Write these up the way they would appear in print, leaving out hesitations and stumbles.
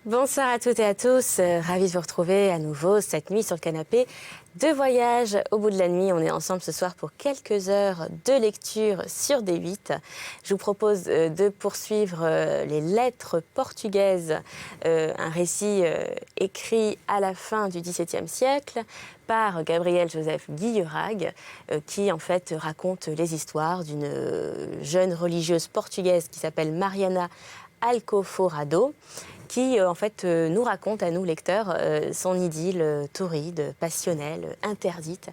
Bonsoir à toutes et à tous, ravi de vous retrouver à nouveau cette nuit sur le canapé de voyage. Au bout de la nuit, on est ensemble ce soir pour quelques heures de lecture sur D8. Je vous propose de poursuivre les lettres portugaises, un récit écrit à la fin du XVIIe siècle par Gabriel Joseph Guillerag, qui en fait raconte les histoires d'une jeune religieuse portugaise qui s'appelle Mariana Alcoforado, qui en fait nous raconte à nous lecteurs son idylle torride, passionnelle, interdite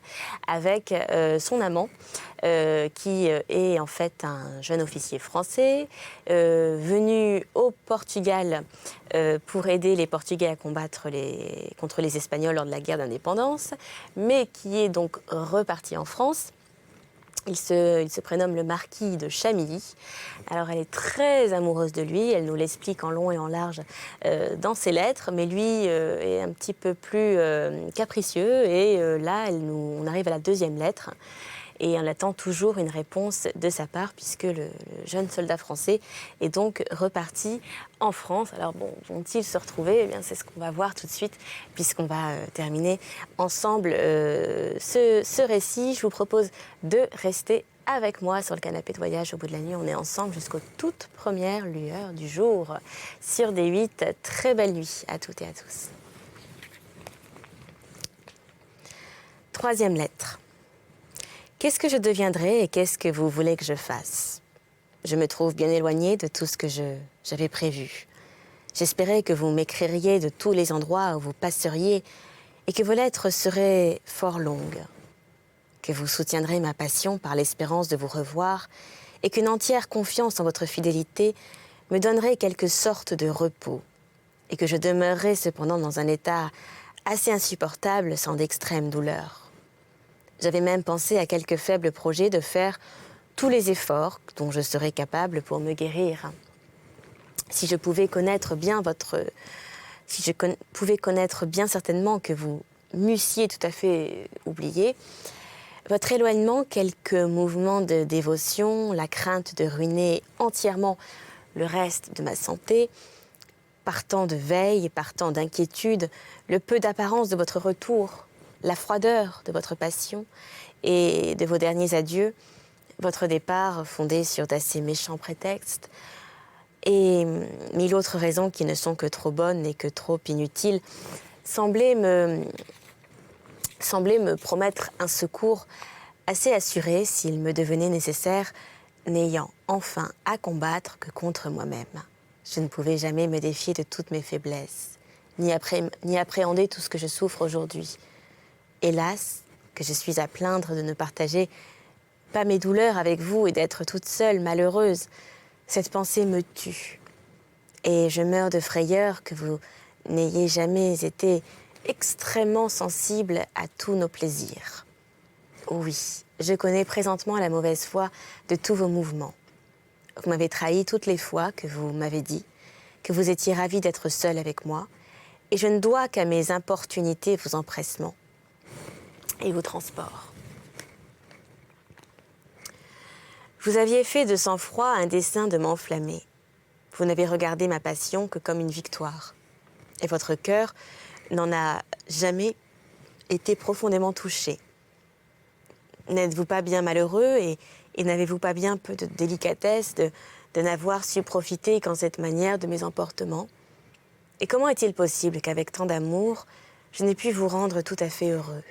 avec son amant qui est en fait un jeune officier français venu au Portugal pour aider les Portugais à combattre contre les Espagnols lors de la guerre d'indépendance, mais qui est donc reparti en France. Il se prénomme le marquis de Chamilly. Alors elle est très amoureuse de lui, elle nous l'explique en long et en large dans ses lettres, mais lui est un petit peu plus capricieux et là on arrive à la deuxième lettre et on attend toujours une réponse de sa part puisque le jeune soldat français est donc reparti en France. Alors bon, vont-ils se retrouver? Eh bien, c'est ce qu'on va voir tout de suite puisqu'on va terminer ensemble ce récit. Je vous propose de rester avec moi sur le canapé de voyage. Au bout de la nuit, on est ensemble jusqu'aux toutes premières lueurs du jour sur D8. Très belle nuit à toutes et à tous. Troisième lettre. Qu'est-ce que je deviendrai et qu'est-ce que vous voulez que je fasse? Je me trouve bien éloignée de tout ce que j'avais prévu. J'espérais que vous m'écririez de tous les endroits où vous passeriez et que vos lettres seraient fort longues, que vous soutiendrez ma passion par l'espérance de vous revoir et qu'une entière confiance en votre fidélité me donnerait quelque sorte de repos et que je demeurerais cependant dans un état assez insupportable sans d'extrême douleur. J'avais même pensé à quelques faibles projets de faire tous les efforts dont je serais capable pour me guérir. Si je pouvais connaître bien pouvais connaître bien certainement que vous m'eussiez tout à fait oublié, votre éloignement, quelques mouvements de dévotion, la crainte de ruiner entièrement le reste de ma santé, partant de veille, partant d'inquiétude, le peu d'apparence de votre retour, la froideur de votre passion et de vos derniers adieux, votre départ fondé sur d'assez méchants prétextes, et mille autres raisons qui ne sont que trop bonnes et que trop inutiles, semblaient me promettre un secours assez assuré s'il me devenait nécessaire, n'ayant enfin à combattre que contre moi-même. Je ne pouvais jamais me défier de toutes mes faiblesses, ni appréhender tout ce que je souffre aujourd'hui. Hélas, que je suis à plaindre de ne partager pas mes douleurs avec vous et d'être toute seule, malheureuse. Cette pensée me tue. Et je meurs de frayeur que vous n'ayez jamais été extrêmement sensible à tous nos plaisirs. Oui, je connais présentement la mauvaise foi de tous vos mouvements. Vous m'avez trahi toutes les fois que vous m'avez dit que vous étiez ravi d'être seul avec moi, et je ne dois qu'à mes importunités vos empressements et vos transports. Vous aviez fait de sang-froid un dessein de m'enflammer. Vous n'avez regardé ma passion que comme une victoire. Et votre cœur n'en a jamais été profondément touché. N'êtes-vous pas bien malheureux et n'avez-vous pas bien peu de délicatesse de n'avoir su profiter qu'en cette manière de mes emportements? Et comment est-il possible qu'avec tant d'amour, je n'ai pu vous rendre tout à fait heureux?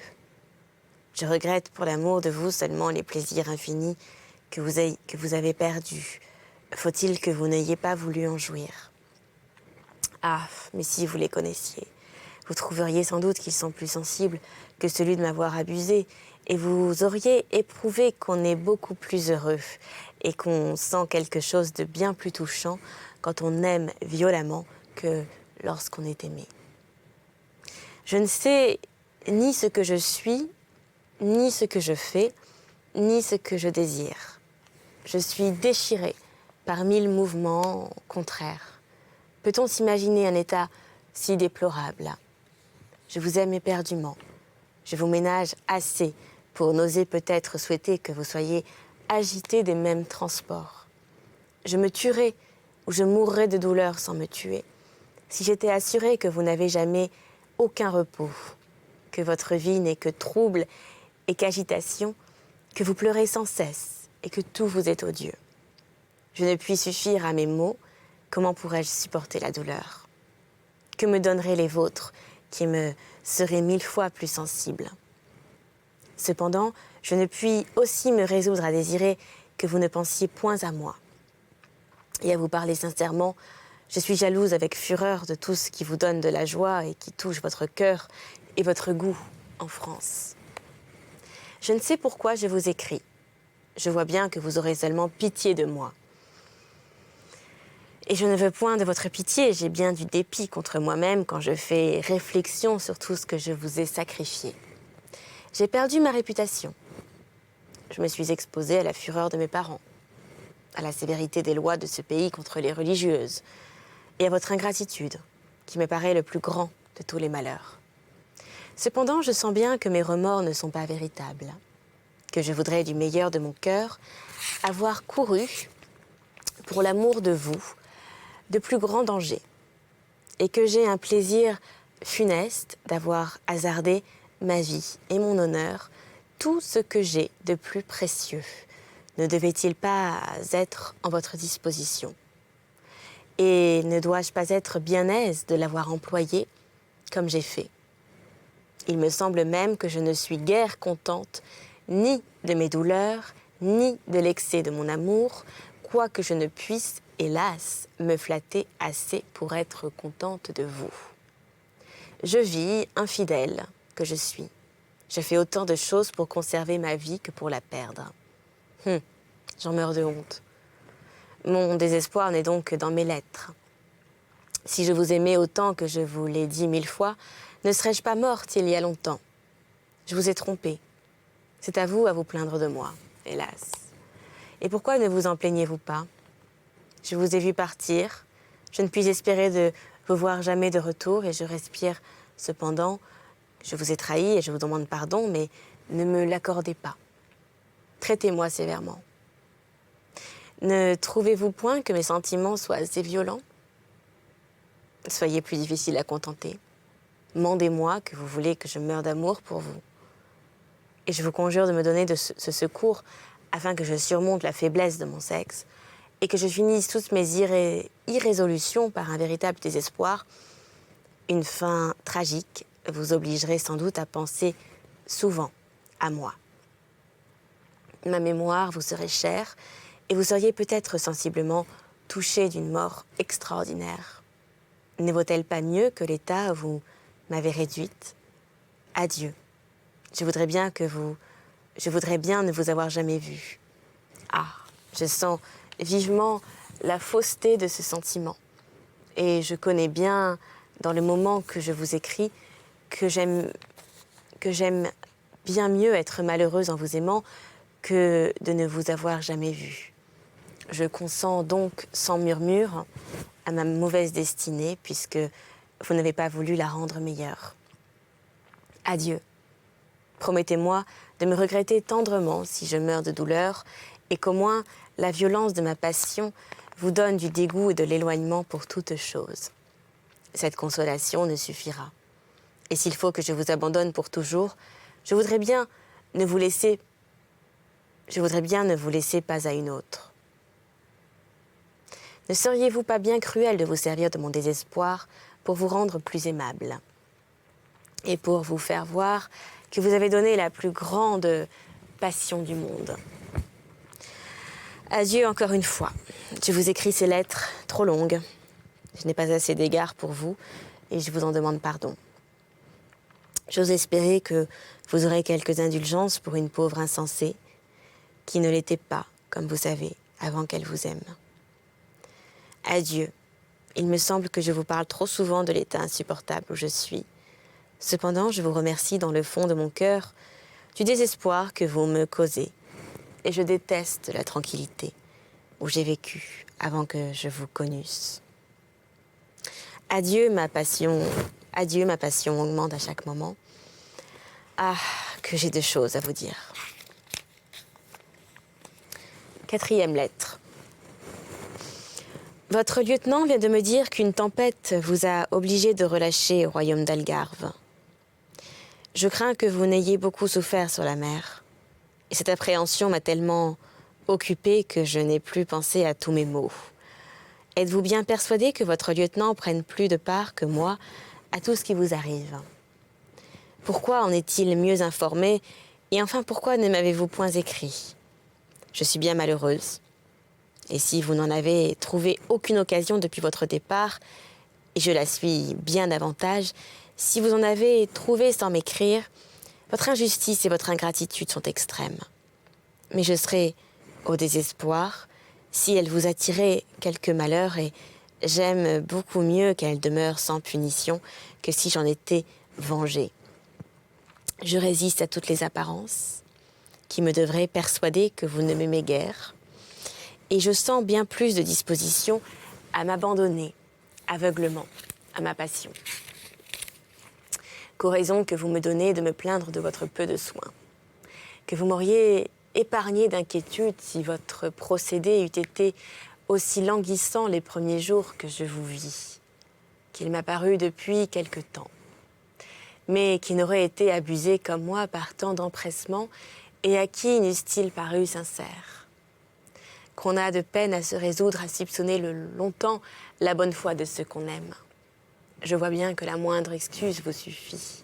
Je regrette pour l'amour de vous seulement les plaisirs infinis que vous avez perdus. Faut-il que vous n'ayez pas voulu en jouir? Ah, mais si vous les connaissiez, vous trouveriez sans doute qu'ils sont plus sensibles que celui de m'avoir abusé, et vous auriez éprouvé qu'on est beaucoup plus heureux et qu'on sent quelque chose de bien plus touchant quand on aime violemment que lorsqu'on est aimé. Je ne sais ni ce que je suis, ni ce que je fais, ni ce que je désire. Je suis déchirée par mille mouvements contraires. Peut-on s'imaginer un état si déplorable? Je vous aime éperdument. Je vous ménage assez pour n'oser peut-être souhaiter que vous soyez agité des mêmes transports. Je me tuerai ou je mourrai de douleur sans me tuer. si j'étais assurée que vous n'avez jamais aucun repos, que votre vie n'est que trouble et qu'agitation, que vous pleurez sans cesse et que tout vous est odieux. Je ne puis suffire à mes maux, comment pourrais-je supporter la douleur? Que me donneraient les vôtres qui me seraient 1000 fois plus sensibles? Cependant, je ne puis aussi me résoudre à désirer que vous ne pensiez point à moi. Et à vous parler sincèrement, je suis jalouse avec fureur de tout ce qui vous donne de la joie et qui touche votre cœur et votre goût en France. Je ne sais pourquoi je vous écris. Je vois bien que vous aurez seulement pitié de moi. Et je ne veux point de votre pitié, j'ai bien du dépit contre moi-même quand je fais réflexion sur tout ce que je vous ai sacrifié. J'ai perdu ma réputation. Je me suis exposée à la fureur de mes parents, à la sévérité des lois de ce pays contre les religieuses, et à votre ingratitude, qui me paraît le plus grand de tous les malheurs. Cependant, je sens bien que mes remords ne sont pas véritables, que je voudrais du meilleur de mon cœur avoir couru, pour l'amour de vous, de plus grands dangers, et que j'ai un plaisir funeste d'avoir hasardé ma vie et mon honneur, tout ce que j'ai de plus précieux ne devait-il pas être en votre disposition? Et ne dois-je pas être bien aise de l'avoir employé comme j'ai fait? Il me semble même que je ne suis guère contente ni de mes douleurs, ni de l'excès de mon amour, quoique je ne puisse, hélas, me flatter assez pour être contente de vous. Je vis infidèle que je suis. Je fais autant de choses pour conserver ma vie que pour la perdre. J'en meurs de honte. Mon désespoir n'est donc que dans mes lettres. Si je vous aimais autant que je vous l'ai dit 1000 fois, ne serais-je pas morte il y a longtemps? Je vous ai trompé. C'est à vous plaindre de moi, hélas. Et pourquoi ne vous en plaignez-vous pas? Je vous ai vu partir. Je ne puis espérer de vous voir jamais de retour et je respire cependant. Je vous ai trahi et je vous demande pardon, mais ne me l'accordez pas. Traitez-moi sévèrement. Ne trouvez-vous point que mes sentiments soient assez violents? Soyez plus difficile à contenter. Mandez-moi que vous voulez que je meure d'amour pour vous. Et je vous conjure de me donner ce secours afin que je surmonte la faiblesse de mon sexe et que je finisse toutes mes irrésolutions par un véritable désespoir. Une fin tragique vous obligerait sans doute à penser souvent à moi. Ma mémoire vous serait chère et vous seriez peut-être sensiblement touché d'une mort extraordinaire. Ne vaut-elle pas mieux que l'état où vous m'avez réduite? Adieu. Je voudrais bien ne vous avoir jamais vu. Ah, je sens vivement la fausseté de ce sentiment. Et je connais bien, dans le moment que je vous écris, que j'aime bien mieux être malheureuse en vous aimant que de ne vous avoir jamais vu. Je consens donc sans murmure à ma mauvaise destinée, puisque vous n'avez pas voulu la rendre meilleure. Adieu. Promettez-moi de me regretter tendrement si je meurs de douleur, et qu'au moins la violence de ma passion vous donne du dégoût et de l'éloignement pour toute chose. Cette consolation ne suffira. Et s'il faut que je vous abandonne pour toujours, je voudrais bien ne vous laisser pas à une autre. Ne seriez-vous pas bien cruel de vous servir de mon désespoir pour vous rendre plus aimable et pour vous faire voir que vous avez donné la plus grande passion du monde? Adieu encore une fois. Je vous écris ces lettres trop longues. Je n'ai pas assez d'égard pour vous et je vous en demande pardon. J'ose espérer que vous aurez quelques indulgences pour une pauvre insensée qui ne l'était pas, comme vous savez, avant qu'elle vous aime. Adieu. Il me semble que je vous parle trop souvent de l'état insupportable où je suis. Cependant, je vous remercie dans le fond de mon cœur du désespoir que vous me causez. Et je déteste la tranquillité où j'ai vécu avant que je vous connusse. Adieu, ma passion augmente à chaque moment. Ah, que j'ai de choses à vous dire. 4e lettre. Votre lieutenant vient de me dire qu'une tempête vous a obligé de relâcher au royaume d'Algarve. Je crains que vous n'ayez beaucoup souffert sur la mer. Et cette appréhension m'a tellement occupée que je n'ai plus pensé à tous mes maux. Êtes-vous bien persuadé que votre lieutenant prenne plus de part que moi à tout ce qui vous arrive? Pourquoi en est-il mieux informé? Et enfin, pourquoi ne m'avez-vous point écrit? Je suis bien malheureuse. Et si vous n'en avez trouvé aucune occasion depuis votre départ, et je la suis bien davantage, si vous en avez trouvé sans m'écrire, votre injustice et votre ingratitude sont extrêmes. Mais je serai au désespoir si elle vous attirait quelque malheur, et j'aime beaucoup mieux qu'elle demeure sans punition que si j'en étais vengée. Je résiste à toutes les apparences qui me devraient persuader que vous ne m'aimez guère, et je sens bien plus de disposition à m'abandonner aveuglement à ma passion qu'aux raisons que vous me donnez de me plaindre de votre peu de soins, que vous m'auriez épargné d'inquiétude si votre procédé eût été aussi languissant les premiers jours que je vous vis, qu'il m'a paru depuis quelque temps, mais qui n'aurait été abusé comme moi par tant d'empressement et à qui n'eussent-ils paru sincères, qu'on a de peine à se résoudre à soupçonner longtemps la bonne foi de ceux qu'on aime. Je vois bien que la moindre excuse vous suffit.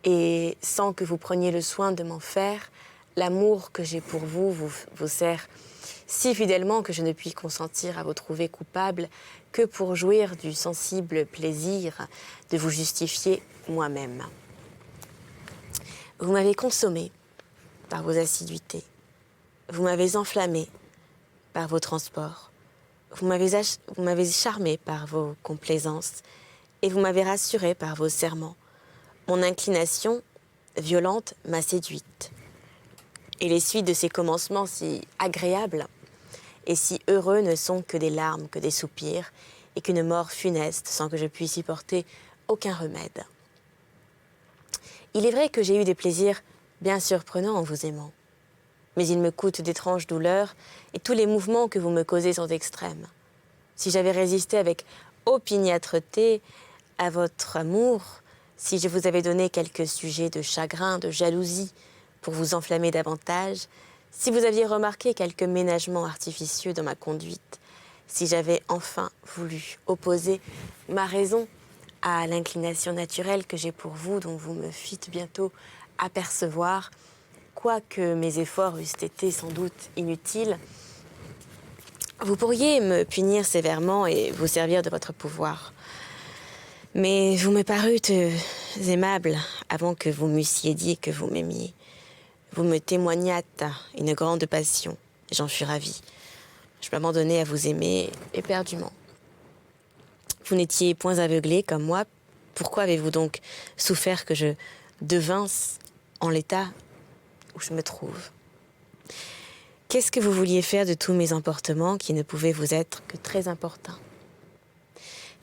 Et sans que vous preniez le soin de m'en faire, l'amour que j'ai pour vous vous sert si fidèlement que je ne puis consentir à vous trouver coupable que pour jouir du sensible plaisir de vous justifier moi-même. Vous m'avez consommé par vos assiduités. Vous m'avez enflammé par vos transports. Vous m'avez charmé par vos complaisances et vous m'avez rassuré par vos serments. Mon inclination violente m'a séduite. Et les suites de ces commencements si agréables et si heureux ne sont que des larmes, que des soupirs et qu'une mort funeste sans que je puisse y porter aucun remède. Il est vrai que j'ai eu des plaisirs bien surprenants en vous aimant. Mais il me coûte d'étranges douleurs et tous les mouvements que vous me causez sont extrêmes. Si j'avais résisté avec opiniâtreté à votre amour, si je vous avais donné quelques sujets de chagrin, de jalousie pour vous enflammer davantage, si vous aviez remarqué quelques ménagements artificieux dans ma conduite, si j'avais enfin voulu opposer ma raison à l'inclination naturelle que j'ai pour vous, dont vous me fîtes bientôt apercevoir, quoique mes efforts eussent été sans doute inutiles, vous pourriez me punir sévèrement et vous servir de votre pouvoir. Mais vous me parûtes aimable avant que vous m'eussiez dit que vous m'aimiez. Vous me témoignâtes une grande passion, et j'en fus ravie. Je m'abandonnai à vous aimer éperdument. Vous n'étiez point aveuglé comme moi. Pourquoi avez-vous donc souffert que je devinsse en l'état où je me trouve? Qu'est-ce que vous vouliez faire de tous mes emportements qui ne pouvaient vous être que très importants?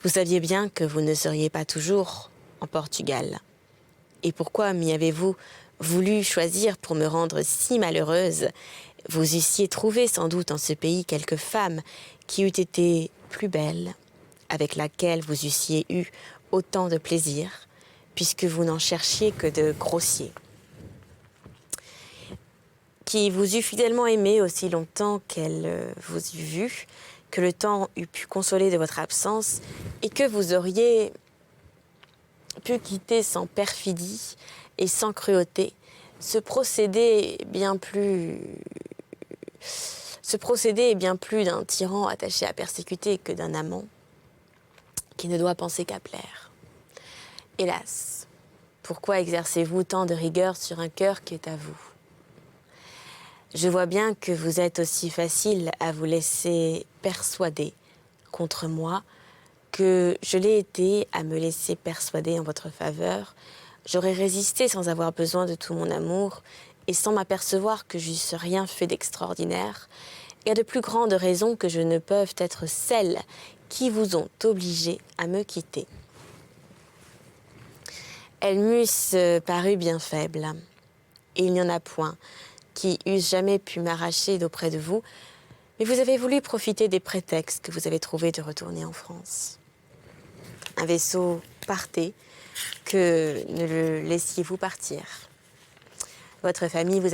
Vous saviez bien que vous ne seriez pas toujours en Portugal. Et pourquoi m'y avez-vous voulu choisir pour me rendre si malheureuse? Vous eussiez trouvé sans doute en ce pays quelque femme qui eût été plus belle, avec laquelle vous eussiez eu autant de plaisir, puisque vous n'en cherchiez que de grossiers, qui vous eût fidèlement aimé aussi longtemps qu'elle vous eût vu, que le temps eût pu consoler de votre absence, et que vous auriez pu quitter sans perfidie et sans cruauté ce procédé est bien plus d'un tyran attaché à persécuter que d'un amant qui ne doit penser qu'à plaire. Hélas, pourquoi exercez-vous tant de rigueur sur un cœur qui est à vous? Je vois bien que vous êtes aussi facile à vous laisser persuader contre moi que je l'ai été à me laisser persuader en votre faveur. J'aurais résisté sans avoir besoin de tout mon amour et sans m'apercevoir que j'eusse rien fait d'extraordinaire, et à de plus grandes raisons que je ne peuvent être celles qui vous ont obligé à me quitter. Elles m'eussent paru bien faibles, et il n'y en a point qui eussent jamais pu m'arracher d'auprès de vous, Mais vous avez voulu profiter des prétextes que vous avez trouvés de retourner en France. Un vaisseau partait, que ne le laissiez-vous partir. Votre famille vous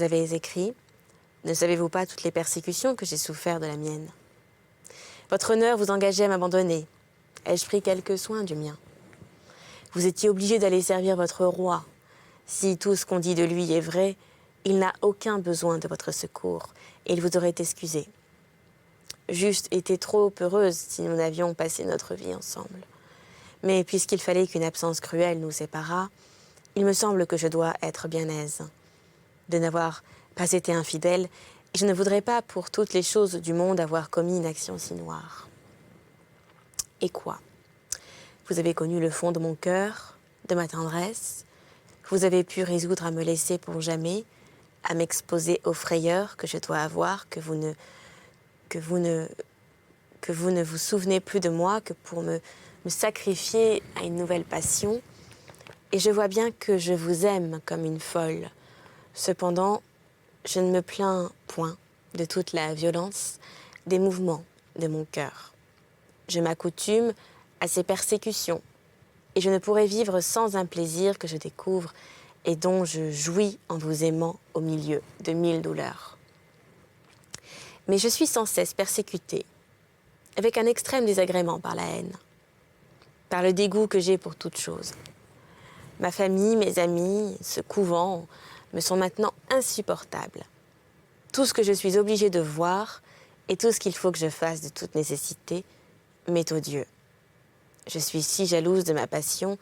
avez écrit « Ne savez-vous pas toutes les persécutions que j'ai souffert de la mienne ?» Votre honneur vous engageait à m'abandonner. Ai-je pris quelque soin du mien? Vous étiez obligé d'aller servir votre roi. Si tout ce qu'on dit de lui est vrai, il n'a aucun besoin de votre secours et il vous aurait excusé. J'eusse été trop heureuse si nous n'avions passé notre vie ensemble. Mais puisqu'il fallait qu'une absence cruelle nous séparât, il me semble que je dois être bien aise de n'avoir pas été infidèle, et je ne voudrais pas pour toutes les choses du monde avoir commis une action si noire. Et quoi? Vous avez connu le fond de mon cœur, de ma tendresse, vous avez pu résoudre à me laisser pour jamais, à m'exposer aux frayeurs que je dois avoir, que vous ne vous souvenez plus de moi que pour me sacrifier à une nouvelle passion. Et je vois bien que je vous aime comme une folle. Cependant, je ne me plains point de toute la violence des mouvements de mon cœur. Je m'accoutume à ces persécutions et je ne pourrais vivre sans un plaisir que je découvre et dont je jouis en vous aimant au milieu de 1000 douleurs. Mais je suis sans cesse persécutée, avec un extrême désagrément par la haine, par le dégoût que j'ai pour toute chose. Ma famille, mes amis, ce couvent me sont maintenant insupportables. Tout ce que je suis obligée de voir et tout ce qu'il faut que je fasse de toute nécessité m'est odieux. Je suis si jalouse de ma passion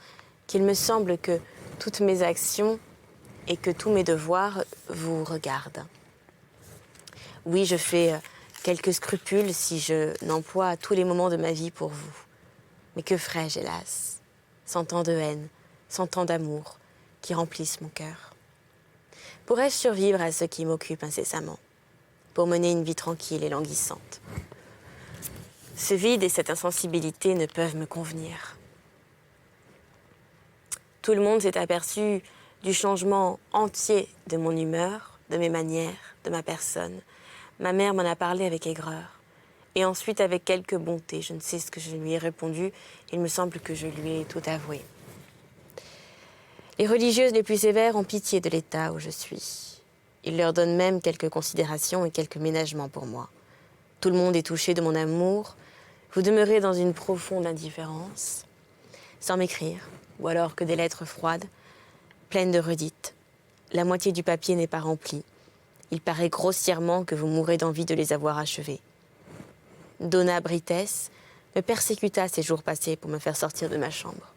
qu'il me semble que toutes mes actions et que tous mes devoirs vous regardent. Oui, je fais quelques scrupules si je n'emploie tous les moments de ma vie pour vous. Mais que ferais-je, hélas, sans tant de haine, sans tant d'amour qui remplissent mon cœur? Pourrais-je survivre à ce qui m'occupe incessamment, pour mener une vie tranquille et languissante? Ce vide et cette insensibilité ne peuvent me convenir. Tout le monde s'est aperçu du changement entier de mon humeur, de mes manières, de ma personne. Ma mère m'en a parlé avec aigreur. Et ensuite avec quelque bonté. Je ne sais ce que je lui ai répondu. Il me semble que je lui ai tout avoué. Les religieuses les plus sévères ont pitié de l'état où je suis. Ils leur donnent même quelques considérations et quelques ménagements pour moi. Tout le monde est touché de mon amour. Vous demeurez dans une profonde indifférence, sans m'écrire, ou alors que des lettres froides, pleines de redites. La moitié du papier n'est pas remplie. Il paraît grossièrement que vous mourrez d'envie de les avoir achevés. Donna Brites me persécuta ces jours passés pour me faire sortir de ma chambre.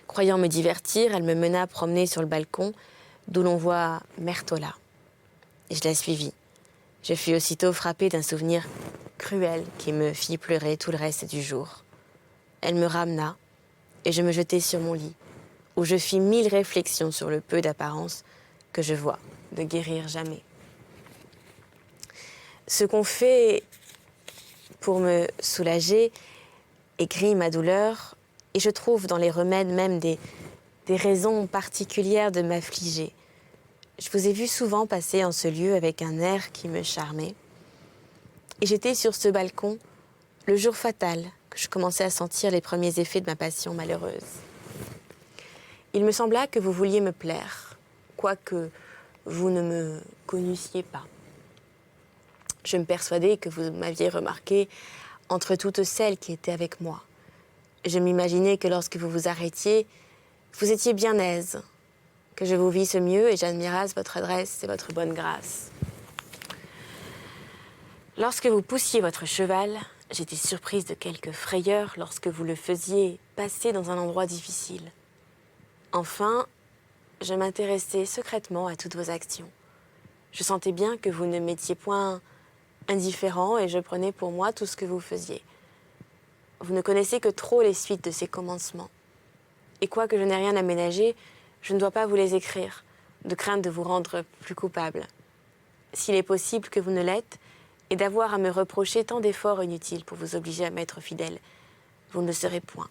Croyant me divertir, elle me mena promener sur le balcon, d'où l'on voit Mertola. Et je la suivis. Je fus aussitôt frappée d'un souvenir cruel qui me fit pleurer tout le reste du jour. Elle me ramena, et je me jetai sur mon lit, où je fis 1000 réflexions sur le peu d'apparence que je vois de guérir jamais. Ce qu'on fait pour me soulager écrit ma douleur, et je trouve dans les remèdes même des raisons particulières de m'affliger. Je vous ai vu souvent passer en ce lieu avec un air qui me charmait. Et j'étais sur ce balcon le jour fatal que je commençais à sentir les premiers effets de ma passion malheureuse. Il me sembla que vous vouliez me plaire, quoique vous ne me connussiez pas. Je me persuadais que vous m'aviez remarqué entre toutes celles qui étaient avec moi. Je m'imaginais que lorsque vous vous arrêtiez, vous étiez bien aise, que je vous visse mieux et j'admirasse votre adresse et votre bonne grâce. Lorsque vous poussiez votre cheval, j'étais surprise de quelque frayeur lorsque vous le faisiez passer dans un endroit difficile. Enfin, je m'intéressais secrètement à toutes vos actions. Je sentais bien que vous ne m'étiez point indifférent et je prenais pour moi tout ce que vous faisiez. Vous ne connaissez que trop les suites de ces commencements. Et quoique je n'ai rien aménagé, je ne dois pas vous les écrire, de crainte de vous rendre plus coupable. S'il est possible que vous ne l'êtes, et d'avoir à me reprocher tant d'efforts inutiles pour vous obliger à m'être fidèle, vous ne le serez point.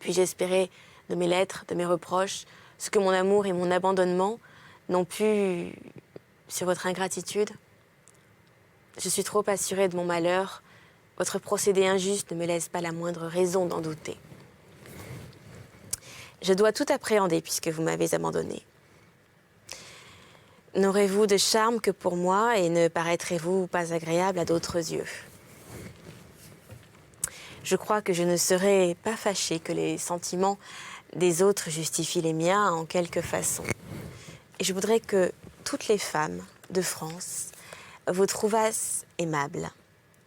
Puis-je espérer de mes lettres, de mes reproches, ce que mon amour et mon abandonnement n'ont pu sur votre ingratitude? Je suis trop assurée de mon malheur. Votre procédé injuste ne me laisse pas la moindre raison d'en douter. Je dois tout appréhender puisque vous m'avez abandonnée. N'aurez-vous de charme que pour moi et ne paraîtrez-vous pas agréable à d'autres yeux? Je crois que je ne serai pas fâchée que les sentiments des autres justifient les miens en quelque façon. Et je voudrais que toutes les femmes de France vous trouvassent aimables,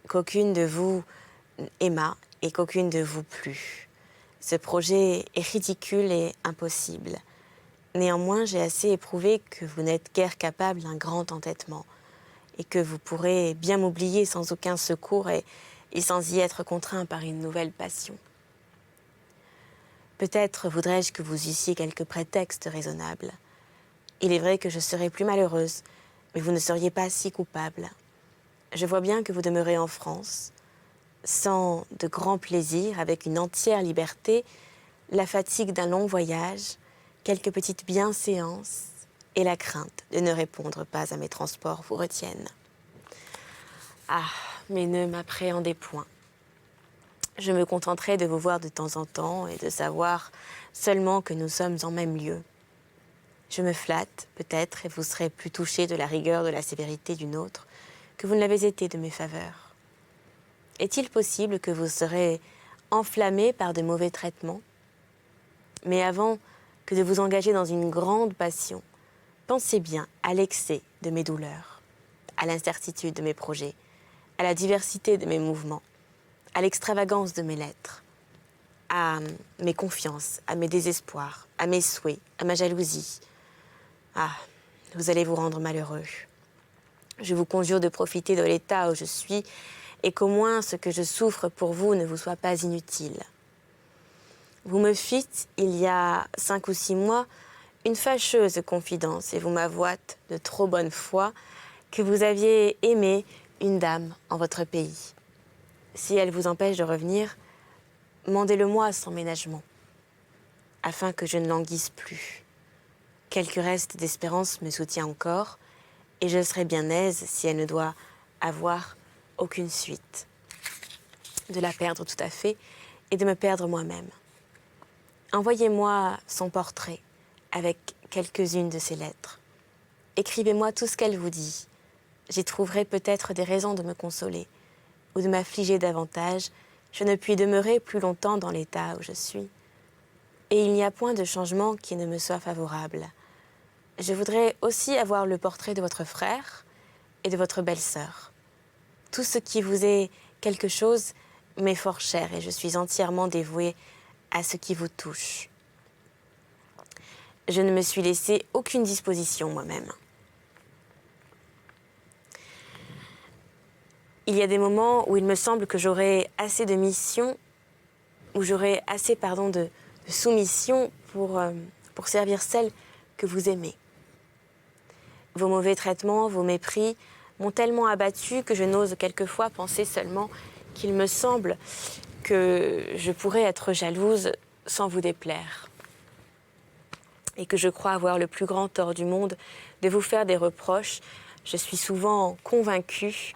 qu'aucune de vous aima et qu'aucune de vous plut. Ce projet est ridicule et impossible. Néanmoins, j'ai assez éprouvé que vous n'êtes guère capable d'un grand entêtement et que vous pourrez bien m'oublier sans aucun secours et sans y être contraint par une nouvelle passion. Peut-être voudrais-je que vous eussiez quelques prétextes raisonnables. Il est vrai que je serais plus malheureuse, mais vous ne seriez pas si coupable. Je vois bien que vous demeurez en France, sans de grands plaisirs, avec une entière liberté, la fatigue d'un long voyage, quelques petites bienséances et la crainte de ne répondre pas à mes transports vous retiennent. Ah, mais ne m'appréhendez point. Je me contenterai de vous voir de temps en temps et de savoir seulement que nous sommes en même lieu. Je me flatte, peut-être, et vous serez plus touché de la rigueur de la sévérité d'une autre que vous ne l'avez été de mes faveurs. Est-il possible que vous serez enflammé par de mauvais traitements? Mais avant que de vous engager dans une grande passion, pensez bien à l'excès de mes douleurs, à l'incertitude de mes projets, à la diversité de mes mouvements, à l'extravagance de mes lettres, à mes confiances, à mes désespoirs, à mes souhaits, à ma jalousie. Ah, vous allez vous rendre malheureux. Je vous conjure de profiter de l'état où je suis et qu'au moins ce que je souffre pour vous ne vous soit pas inutile. Vous me fîtes, il y a 5 ou 6 mois, une fâcheuse confidence et vous m'avouâtes de trop bonne foi que vous aviez aimé une dame en votre pays. Si elle vous empêche de revenir, mandez-le-moi sans ménagement, afin que je ne languisse plus. Quelque reste d'espérance me soutient encore, et je serai bien aise si elle ne doit avoir aucune suite. De la perdre tout à fait et de me perdre moi-même. Envoyez-moi son portrait avec quelques-unes de ses lettres. Écrivez-moi tout ce qu'elle vous dit. J'y trouverai peut-être des raisons de me consoler ou de m'affliger davantage. Je ne puis demeurer plus longtemps dans l'état où je suis. Et il n'y a point de changement qui ne me soit favorable. Je voudrais aussi avoir le portrait de votre frère et de votre belle-sœur. Tout ce qui vous est quelque chose m'est fort cher et je suis entièrement dévouée à ce qui vous touche. Je ne me suis laissé aucune disposition moi-même. Il y a des moments où il me semble que j'aurai assez de mission, où j'aurai assez, de soumission pour servir celle que vous aimez. Vos mauvais traitements, vos mépris m'ont tellement abattue que je n'ose quelquefois penser seulement qu'il me semble que je pourrais être jalouse sans vous déplaire. Et que je crois avoir le plus grand tort du monde de vous faire des reproches. Je suis souvent convaincue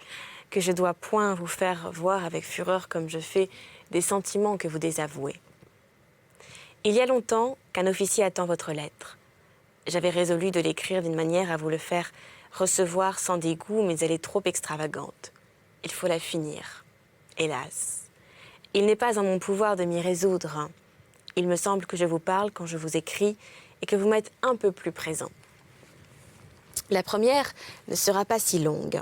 que je ne dois point vous faire voir avec fureur comme je fais des sentiments que vous désavouez. Il y a longtemps qu'un officier attend votre lettre. J'avais résolu de l'écrire d'une manière à vous le faire recevoir sans dégoût, mais elle est trop extravagante. Il faut la finir. Hélas. Il n'est pas en mon pouvoir de m'y résoudre. Il me semble que je vous parle quand je vous écris et que vous m'êtes un peu plus présent. La première ne sera pas si longue.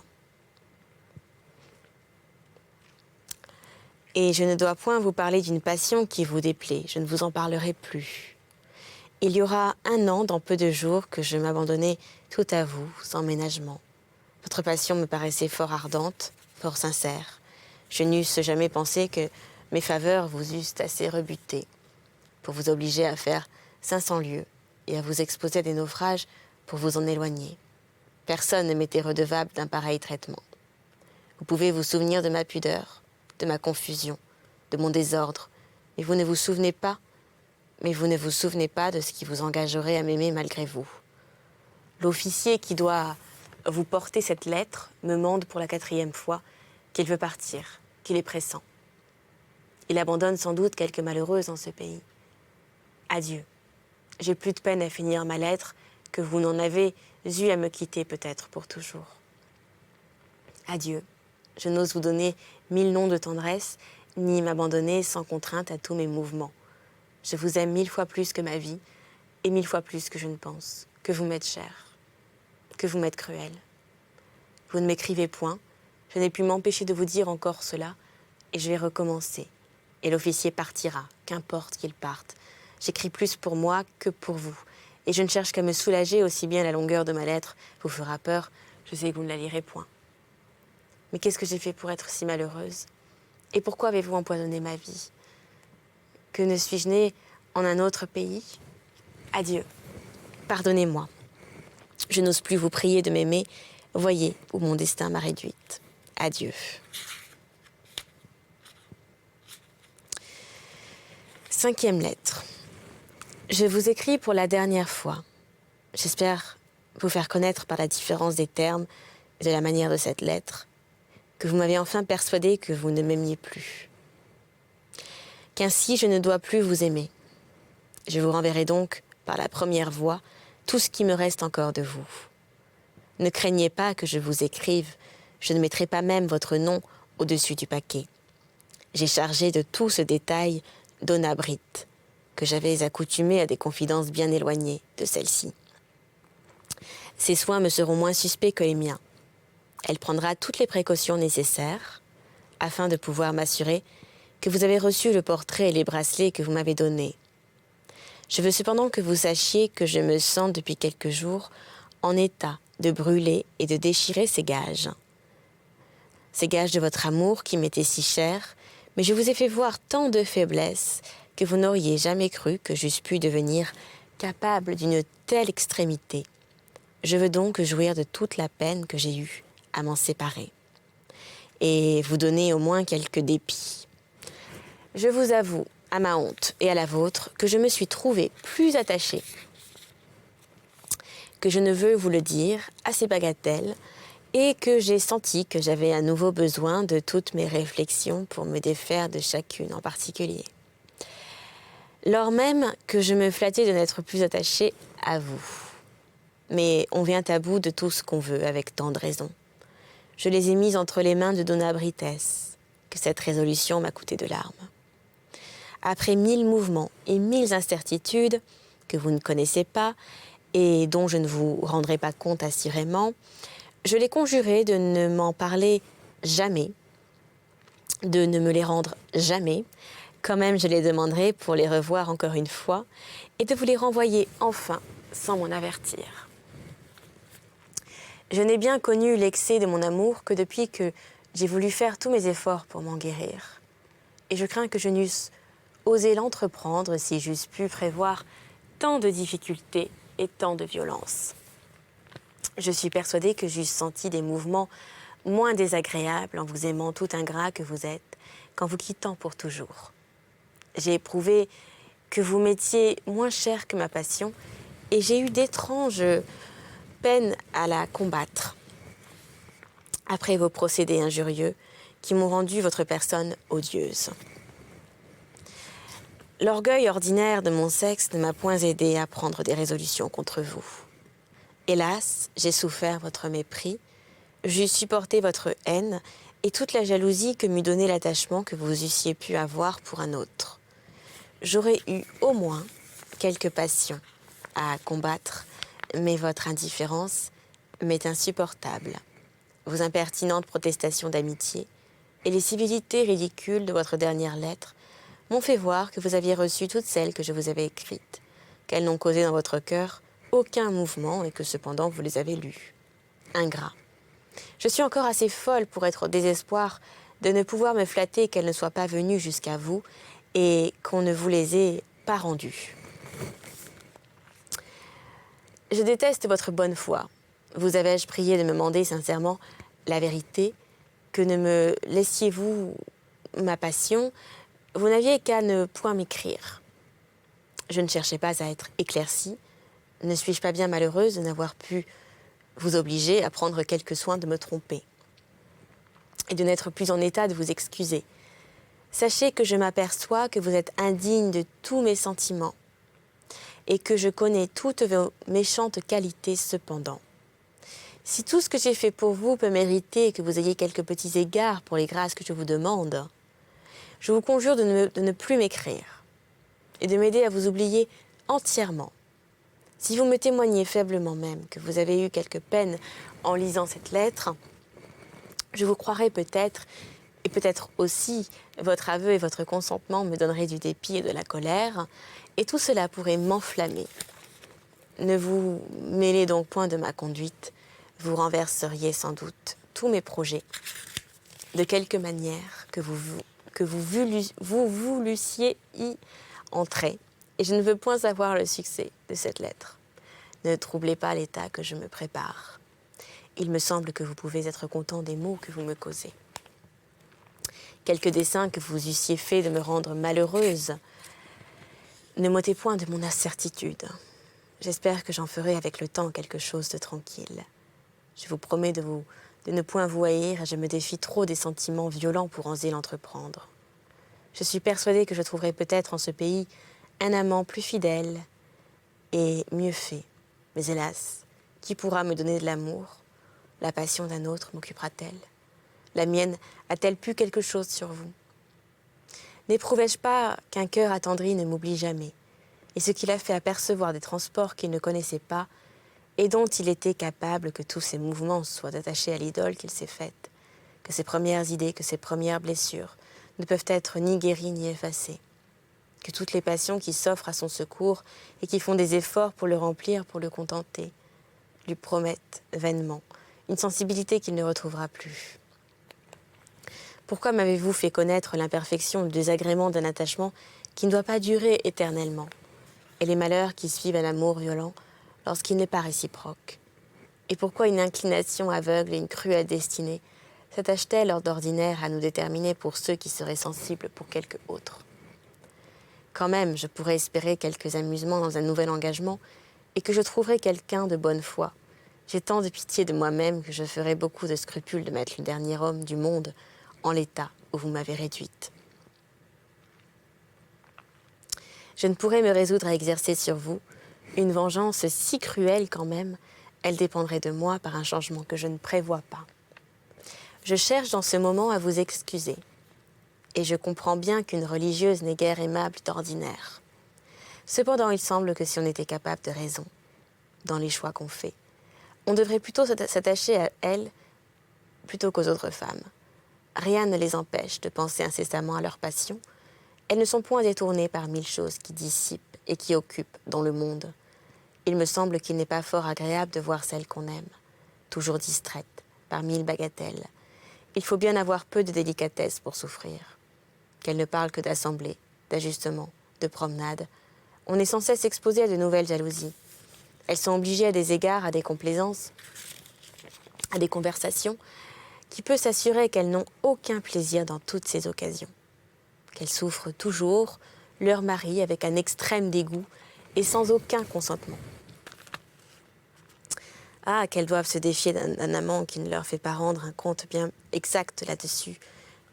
Et je ne dois point vous parler d'une passion qui vous déplaît. Je ne vous en parlerai plus. Il y aura 1 an, dans peu de jours, que je m'abandonnais tout à vous, sans ménagement. Votre passion me paraissait fort ardente, fort sincère. Je n'eusse jamais pensé que mes faveurs vous eussent assez rebuté pour vous obliger à faire 500 lieues et à vous exposer à des naufrages pour vous en éloigner. Personne ne m'était redevable d'un pareil traitement. Vous pouvez vous souvenir de ma pudeur, de ma confusion, de mon désordre, mais vous ne vous souvenez pas de ce qui vous engagerait à m'aimer malgré vous. L'officier qui doit vous portez cette lettre me mande pour la 4e fois qu'il veut partir, qu'il est pressant. Il abandonne sans doute quelques malheureuses en ce pays. Adieu. J'ai plus de peine à finir ma lettre que vous n'en avez eu à me quitter peut-être pour toujours. Adieu. Je n'ose vous donner 1000 noms de tendresse, ni m'abandonner sans contrainte à tous mes mouvements. Je vous aime 1000 fois plus que ma vie, et 1000 fois plus que je ne pense, que vous m'êtes cher, que vous m'êtes cruel. Vous ne m'écrivez point, je n'ai pu m'empêcher de vous dire encore cela, et je vais recommencer. Et l'officier partira, qu'importe qu'il parte. J'écris plus pour moi que pour vous, et je ne cherche qu'à me soulager, aussi bien la longueur de ma lettre vous fera peur, je sais que vous ne la lirez point. Mais qu'est-ce que j'ai fait pour être si malheureuse? Et pourquoi avez-vous empoisonné ma vie? Que ne suis-je née en un autre pays? Adieu. Pardonnez-moi. Je n'ose plus vous prier de m'aimer. Voyez où mon destin m'a réduite. Adieu. Cinquième lettre. Je vous écris pour la dernière fois. J'espère vous faire connaître par la différence des termes et de la manière de cette lettre que vous m'avez enfin persuadé que vous ne m'aimiez plus. Qu'ainsi je ne dois plus vous aimer. Je vous renverrai donc, par la première voie, tout ce qui me reste encore de vous. Ne craignez pas que je vous écrive, je ne mettrai pas même votre nom au-dessus du paquet. J'ai chargé de tout ce détail Donna Britt, que j'avais accoutumée à des confidences bien éloignées de celle-ci. Ses soins me seront moins suspects que les miens. Elle prendra toutes les précautions nécessaires afin de pouvoir m'assurer que vous avez reçu le portrait et les bracelets que vous m'avez donnés. Je veux cependant que vous sachiez que je me sens depuis quelques jours en état de brûler et de déchirer ces gages. Ces gages de votre amour qui m'étaient si chers, mais je vous ai fait voir tant de faiblesses que vous n'auriez jamais cru que j'eusse pu devenir capable d'une telle extrémité. Je veux donc jouir de toute la peine que j'ai eue à m'en séparer et vous donner au moins quelques dépits. Je vous avoue, à ma honte et à la vôtre, que je me suis trouvée plus attachée, que je ne veux vous le dire, à ces bagatelles, et que j'ai senti que j'avais à nouveau besoin de toutes mes réflexions pour me défaire de chacune en particulier. Lors même que je me flattais de n'être plus attachée à vous. Mais on vient à bout de tout ce qu'on veut avec tant de raison. Je les ai mises entre les mains de Donna Britt, que cette résolution m'a coûté de larmes. Après 1000 mouvements et 1000 incertitudes que vous ne connaissez pas et dont je ne vous rendrai pas compte assurément, je l'ai conjuré de ne m'en parler jamais, de ne me les rendre jamais, quand même je les demanderai pour les revoir encore une fois, et de vous les renvoyer enfin sans m'en avertir. Je n'ai bien connu l'excès de mon amour que depuis que j'ai voulu faire tous mes efforts pour m'en guérir. Et je crains que je n'eusse osé l'entreprendre si j'eusse pu prévoir tant de difficultés et tant de violence. Je suis persuadée que j'eusse senti des mouvements moins désagréables en vous aimant tout ingrat que vous êtes, qu'en vous quittant pour toujours. J'ai éprouvé que vous m'étiez moins cher que ma passion, et j'ai eu d'étranges peines à la combattre. Après vos procédés injurieux qui m'ont rendu votre personne odieuse. L'orgueil ordinaire de mon sexe ne m'a point aidé à prendre des résolutions contre vous. Hélas, j'ai souffert votre mépris, j'eus supporté votre haine et toute la jalousie que m'eût donné l'attachement que vous eussiez pu avoir pour un autre. J'aurais eu au moins quelques passions à combattre, mais votre indifférence m'est insupportable. Vos impertinentes protestations d'amitié et les civilités ridicules de votre dernière lettre m'ont fait voir que vous aviez reçu toutes celles que je vous avais écrites, qu'elles n'ont causé dans votre cœur aucun mouvement et que cependant vous les avez lues. Ingrat. Je suis encore assez folle pour être au désespoir de ne pouvoir me flatter qu'elles ne soient pas venues jusqu'à vous et qu'on ne vous les ait pas rendues. Je déteste votre bonne foi. Vous avais-je prié de me demander sincèrement la vérité, que ne me laissiez-vous ma passion, vous n'aviez qu'à ne point m'écrire. Je ne cherchais pas à être éclaircie. Ne suis-je pas bien malheureuse de n'avoir pu vous obliger à prendre quelques soins de me tromper et de n'être plus en état de vous excuser. Sachez que je m'aperçois que vous êtes indigne de tous mes sentiments et que je connais toutes vos méchantes qualités cependant. Si tout ce que j'ai fait pour vous peut mériter que vous ayez quelques petits égards pour les grâces que je vous demande, je vous conjure de ne plus m'écrire et de m'aider à vous oublier entièrement. Si vous me témoignez faiblement même que vous avez eu quelque peine en lisant cette lettre, je vous croirai peut-être, et peut-être aussi votre aveu et votre consentement me donneraient du dépit et de la colère, et tout cela pourrait m'enflammer. Ne vous mêlez donc point de ma conduite, vous renverseriez sans doute tous mes projets, de quelque manière que vous voulussiez y entrer, et je ne veux point savoir le succès de cette lettre. Ne troublez pas l'état que je me prépare. Il me semble que vous pouvez être content des maux que vous me causez. Quelques desseins que vous eussiez faits de me rendre malheureuse, ne m'ôtez point de mon incertitude. J'espère que j'en ferai avec le temps quelque chose de tranquille. Je vous promets de ne point vous haïr et je me défie trop des sentiments violents pour oser l'entreprendre. Je suis persuadée que je trouverai peut-être en ce pays un amant plus fidèle et mieux fait. Mais hélas, qui pourra me donner de l'amour? La passion d'un autre m'occupera-t-elle? La mienne a-t-elle pu quelque chose sur vous? N'éprouvais-je pas qu'un cœur attendri ne m'oublie jamais, et ce qu'il a fait apercevoir des transports qu'il ne connaissait pas, et dont il était capable que tous ses mouvements soient attachés à l'idole qu'il s'est faite, que ses premières idées, que ses premières blessures ne peuvent être ni guéries ni effacées, que toutes les passions qui s'offrent à son secours et qui font des efforts pour le remplir, pour le contenter, lui promettent vainement une sensibilité qu'il ne retrouvera plus. Pourquoi m'avez-vous fait connaître l'imperfection, le désagrément d'un attachement qui ne doit pas durer éternellement, et les malheurs qui suivent un amour violent lorsqu'il n'est pas réciproque? Et pourquoi une inclination aveugle et une cruelle destinée s'attachent-elles d'ordinaire à nous déterminer pour ceux qui seraient sensibles pour quelque autre? Quand même, je pourrais espérer quelques amusements dans un nouvel engagement et que je trouverai quelqu'un de bonne foi. J'ai tant de pitié de moi-même que je ferai beaucoup de scrupules de mettre le dernier homme du monde en l'état où vous m'avez réduite. Je ne pourrais me résoudre à exercer sur vous une vengeance si cruelle quand même, elle dépendrait de moi par un changement que je ne prévois pas. Je cherche dans ce moment à vous excuser, et je comprends bien qu'une religieuse n'est guère aimable d'ordinaire. Cependant, il semble que si on était capable de raison, dans les choix qu'on fait, on devrait plutôt s'attacher à elles plutôt qu'aux autres femmes. Rien ne les empêche de penser incessamment à leur passion. Elles ne sont point détournées par mille choses qui dissipent et qui occupent dans le monde. Il me semble qu'il n'est pas fort agréable de voir celle qu'on aime, toujours distraite par mille bagatelles. Il faut bien avoir peu de délicatesse pour souffrir. Qu'elle ne parle que d'assemblée, d'ajustement, de promenade. On est sans cesse exposé à de nouvelles jalousies. Elles sont obligées à des égards, à des complaisances, à des conversations, qui peut s'assurer qu'elles n'ont aucun plaisir dans toutes ces occasions. Qu'elles souffrent toujours leur mari avec un extrême dégoût et sans aucun consentement. Ah, qu'elles doivent se défier d'un amant qui ne leur fait pas rendre un compte bien exact là-dessus,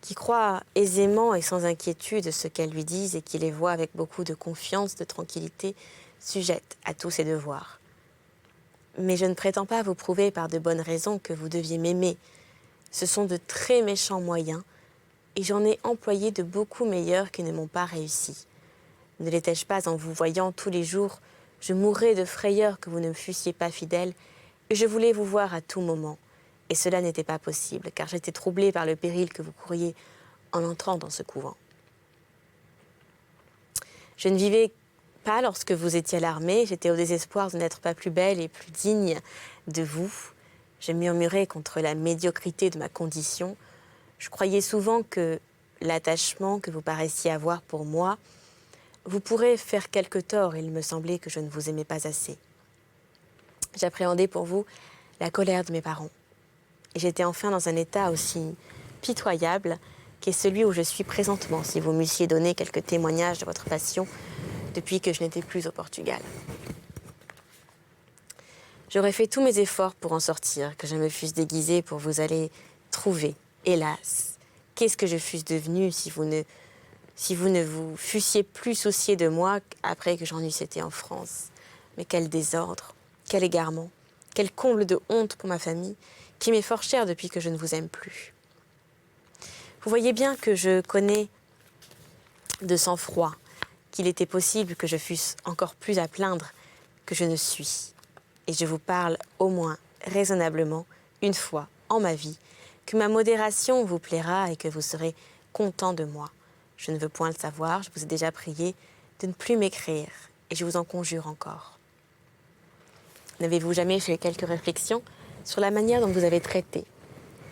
qui croit aisément et sans inquiétude ce qu'elles lui disent et qui les voit avec beaucoup de confiance, de tranquillité, sujettes à tous ses devoirs. Mais je ne prétends pas vous prouver par de bonnes raisons que vous deviez m'aimer. Ce sont de très méchants moyens, et j'en ai employé de beaucoup meilleurs qui ne m'ont pas réussi. Ne l'étais-je pas en vous voyant tous les jours, je mourrais de frayeur que vous ne me fussiez pas fidèle, et je voulais vous voir à tout moment. Et cela n'était pas possible, car j'étais troublée par le péril que vous couriez en entrant dans ce couvent. Je ne vivais pas lorsque vous étiez à l'armée, j'étais au désespoir de n'être pas plus belle et plus digne de vous. Je murmurais contre la médiocrité de ma condition. Je croyais souvent que l'attachement que vous paraissiez avoir pour moi vous pourrait faire quelque tort, et il me semblait que je ne vous aimais pas assez. J'appréhendais pour vous la colère de mes parents. Et j'étais enfin dans un état aussi pitoyable qu'est celui où je suis présentement, si vous m'eussiez donné quelques témoignages de votre passion depuis que je n'étais plus au Portugal. J'aurais fait tous mes efforts pour en sortir, que je me fusse déguisée pour vous aller trouver. Hélas, qu'est-ce que je fusse devenue si vous ne vous fussiez plus soucié de moi après que j'en eusse été en France. Mais quel désordre, quel égarement, quel comble de honte pour ma famille, qui m'est fort chère depuis que je ne vous aime plus. Vous voyez bien que je connais de sang-froid qu'il était possible que je fusse encore plus à plaindre que je ne suis. Et je vous parle au moins raisonnablement, une fois en ma vie, que ma modération vous plaira et que vous serez content de moi. Je ne veux point le savoir, je vous ai déjà prié de ne plus m'écrire, et je vous en conjure encore. N'avez-vous jamais fait quelques réflexions sur la manière dont vous avez traité?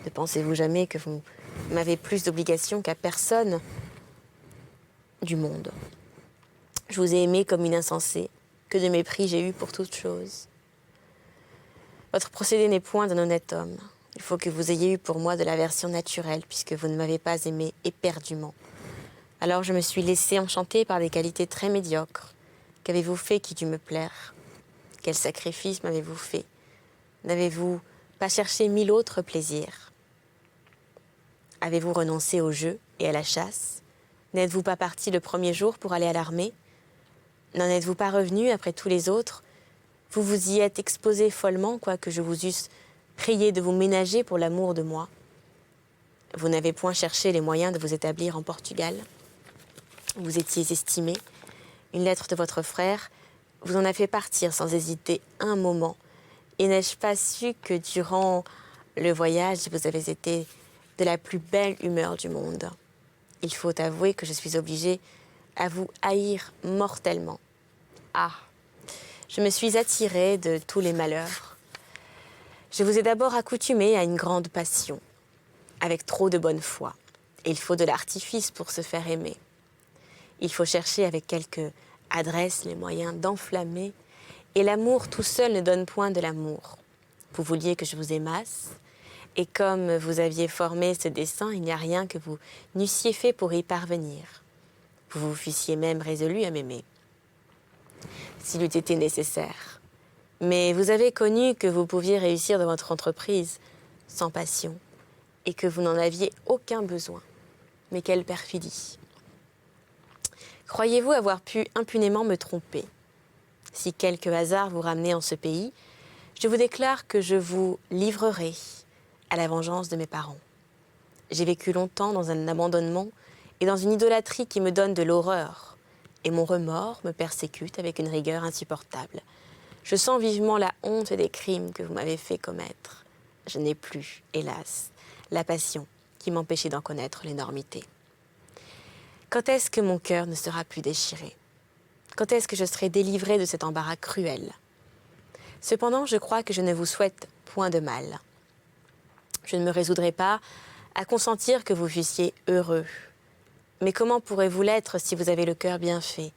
Ne pensez-vous jamais que vous m'avez plus d'obligations qu'à personne du monde? Je vous ai aimé comme une insensée, que de mépris j'ai eu pour toute chose. Votre procédé n'est point d'un honnête homme. Il faut que vous ayez eu pour moi de l'aversion naturelle, puisque vous ne m'avez pas aimé éperdument. Alors je me suis laissée enchanter par des qualités très médiocres. Qu'avez-vous fait qui dut me plaire? Quel sacrifice m'avez-vous fait? N'avez-vous pas cherché 1000 autres plaisirs? Avez-vous renoncé au jeu et à la chasse? N'êtes-vous pas parti le premier jour pour aller à l'armée? N'en êtes-vous pas revenu après tous les autres? Vous vous y êtes exposé follement, quoique je vous eusse prié de vous ménager pour l'amour de moi. Vous n'avez point cherché les moyens de vous établir en Portugal. Vous étiez estimé. Une lettre de votre frère vous en a fait partir sans hésiter un moment. Et n'ai-je pas su que durant le voyage, vous avez été de la plus belle humeur du monde? Il faut avouer que je suis obligée à vous haïr mortellement. Ah, je me suis attirée de tous les malheurs. Je vous ai d'abord accoutumé à une grande passion, avec trop de bonne foi. Et il faut de l'artifice pour se faire aimer. Il faut chercher avec quelque adresse les moyens d'enflammer, et l'amour tout seul ne donne point de l'amour. Vous vouliez que je vous aimasse, et comme vous aviez formé ce dessein, il n'y a rien que vous n'eussiez fait pour y parvenir. Vous vous fussiez même résolu à m'aimer, s'il eût été nécessaire. Mais vous avez connu que vous pouviez réussir dans votre entreprise sans passion, et que vous n'en aviez aucun besoin. Mais quelle perfidie! Croyez-vous avoir pu impunément me tromper? Si quelque hasard vous ramenait en ce pays, je vous déclare que je vous livrerai à la vengeance de mes parents. J'ai vécu longtemps dans un abandonnement et dans une idolâtrie qui me donne de l'horreur, et mon remords me persécute avec une rigueur insupportable. Je sens vivement la honte des crimes que vous m'avez fait commettre. Je n'ai plus, hélas, la passion qui m'empêchait d'en connaître l'énormité. Quand est-ce que mon cœur ne sera plus déchiré? Quand est-ce que je serai délivrée de cet embarras cruel? Cependant, je crois que je ne vous souhaite point de mal. Je ne me résoudrai pas à consentir que vous fussiez heureux. Mais comment pourrez-vous l'être si vous avez le cœur bien fait?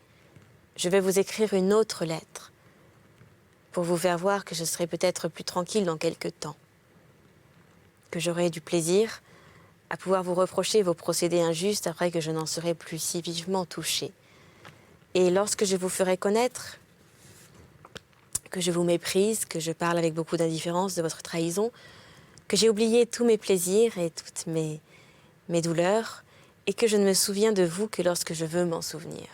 Je vais vous écrire une autre lettre pour vous faire voir que je serai peut-être plus tranquille dans quelque temps, que j'aurai du plaisir à pouvoir vous reprocher vos procédés injustes après que je n'en serai plus si vivement touchée. Et lorsque je vous ferai connaître que je vous méprise, que je parle avec beaucoup d'indifférence de votre trahison, que j'ai oublié tous mes plaisirs et toutes mes douleurs, et que je ne me souviens de vous que lorsque je veux m'en souvenir.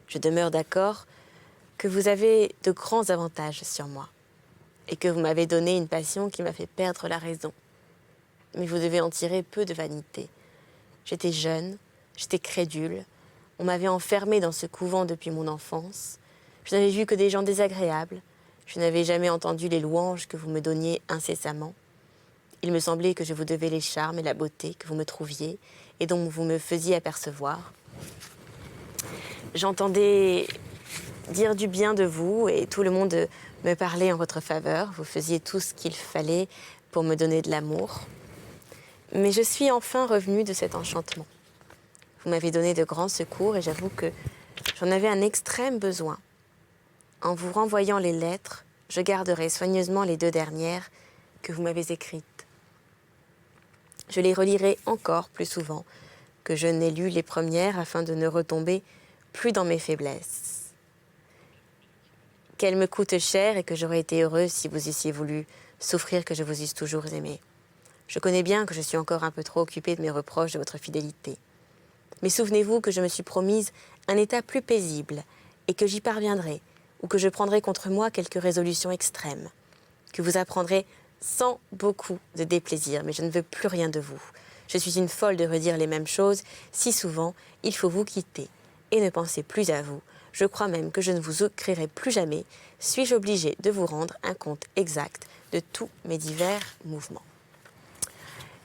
Je demeure d'accord que vous avez de grands avantages sur moi, et que vous m'avez donné une passion qui m'a fait perdre la raison. Mais vous devez en tirer peu de vanité. J'étais jeune, j'étais crédule, on m'avait enfermée dans ce couvent depuis mon enfance, je n'avais vu que des gens désagréables, je n'avais jamais entendu les louanges que vous me donniez incessamment. Il me semblait que je vous devais les charmes et la beauté que vous me trouviez et dont vous me faisiez apercevoir. J'entendais dire du bien de vous et tout le monde me parlait en votre faveur. Vous faisiez tout ce qu'il fallait pour me donner de l'amour. Mais je suis enfin revenue de cet enchantement. Vous m'avez donné de grands secours et j'avoue que j'en avais un extrême besoin. En vous renvoyant les lettres, je garderai soigneusement les 2 dernières que vous m'avez écrites. Je les relirai encore plus souvent que je n'ai lu les premières afin de ne retomber plus dans mes faiblesses. qu'elle me coûte cher et que j'aurais été heureuse si vous eussiez voulu souffrir que je vous eusse toujours aimé. Je connais bien que je suis encore un peu trop occupée de mes reproches de votre fidélité. Mais souvenez-vous que je me suis promise un état plus paisible et que j'y parviendrai, ou que je prendrai contre moi quelques résolutions extrêmes, que vous apprendrez sans beaucoup de déplaisir, mais je ne veux plus rien de vous. Je suis une folle de redire les mêmes choses si souvent, il faut vous quitter et ne pensez plus à vous. Je crois même que je ne vous écrirai plus jamais. Suis-je obligée de vous rendre un compte exact de tous mes divers mouvements?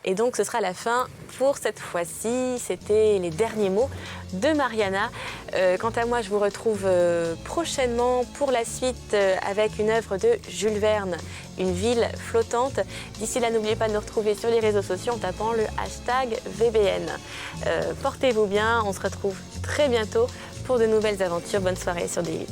Et donc ce sera la fin pour cette fois-ci. C'était les derniers mots de Mariana. Quant à moi, je vous retrouve prochainement pour la suite avec une œuvre de Jules Verne, Une ville flottante. D'ici là, n'oubliez pas de nous retrouver sur les réseaux sociaux en tapant le hashtag VBN. Portez-vous bien, on se retrouve très bientôt pour de nouvelles aventures. Bonne soirée sur D8.